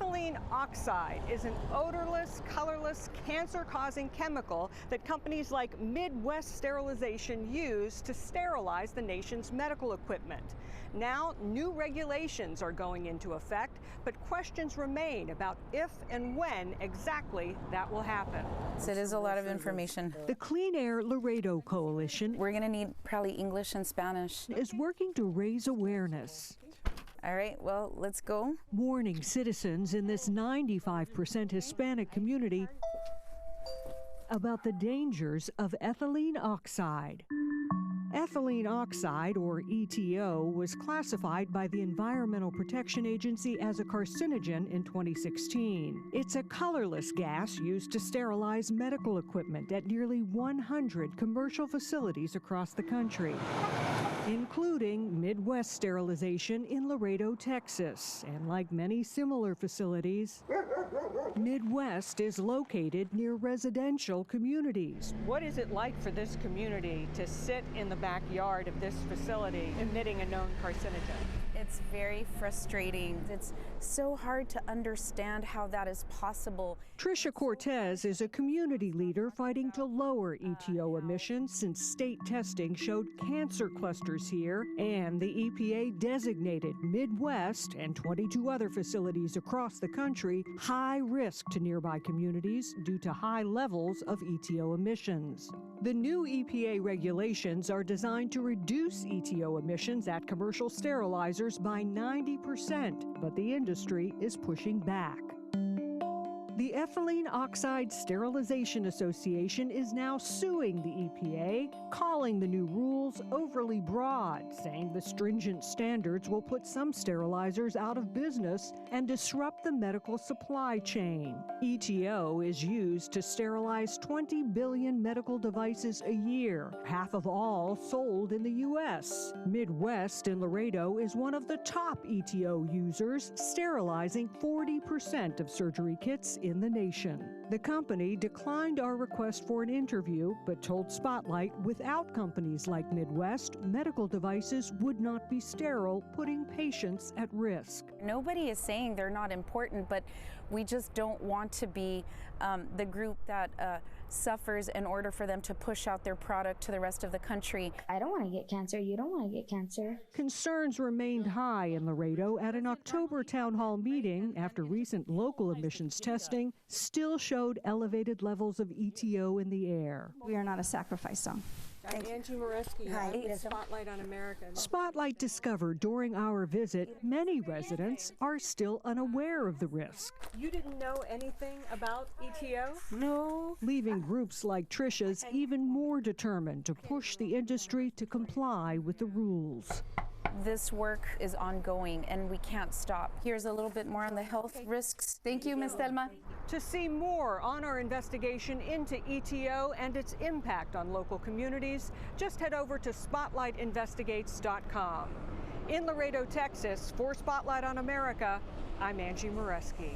Ethylene oxide is an odorless, colorless, cancer-causing chemical that companies like Midwest Sterilization use to sterilize the nation's medical equipment. Now, new regulations are going into effect, but questions remain about if and when exactly that will happen. So it is a lot of information. The Clean Air Laredo Coalition, We're going to need probably English and Spanish. is working to raise awareness, All right, well, let's go. warning citizens in this 95% Hispanic community about the dangers of ethylene oxide. Ethylene oxide, or EtO, was classified by the Environmental Protection Agency as a carcinogen in 2016. It's a colorless gas used to sterilize medical equipment at nearly 100 commercial facilities across the country, including Midwest Sterilization in Laredo, Texas. And like many similar facilities, Midwest is located near residential communities. What is it like for this community to sit in the backyard of this facility emitting a known carcinogen? It's very frustrating. It's so hard to understand how that is possible. Tricia Cortez is a community leader fighting to lower EtO emissions since state testing showed cancer clusters here, and the EPA designated Midwest and 22 other facilities across the country high risk to nearby communities due to high levels of EtO emissions. The new EPA regulations are designed to reduce EtO emissions at commercial sterilizers by 90%, but the industry is pushing back. The Ethylene Oxide Sterilization Association is now suing the EPA, calling the new rules overly broad, saying the stringent standards will put some sterilizers out of business and disrupt the medical supply chain. EtO is used to sterilize 20 billion medical devices a year, half of all sold in the U.S. Midwest in Laredo is one of the top EtO users, sterilizing 40% of surgery kits in the nation. The company declined our request for an interview, but told Spotlight without companies like Midwest, medical devices would not be sterile, putting patients at risk. Nobody is saying they're not important, but we just don't want to be the group that suffers in order for them to push out their product to the rest of the country. I don't want to get cancer. You don't want to get cancer. Concerns remained high in Laredo at an October town hall meeting after recent local emissions testing still showed elevated levels of EtO in the air. We are not a sacrifice zone. I'm Angie Moreski. Hi. Spotlight on America. Spotlight discovered during our visit, many residents are still unaware of the risk. You didn't know anything about EtO? No. Leaving groups like Tricia's even more determined to push the industry to comply with the rules. This work is ongoing and we can't stop. Here's a little bit more on the health risks. Thank you, Ms. Thelma. To see more on our investigation into EtO and its impact on local communities, just head over to spotlightinvestigates.com. In Laredo, Texas, for Spotlight on America, I'm Angie Moreski.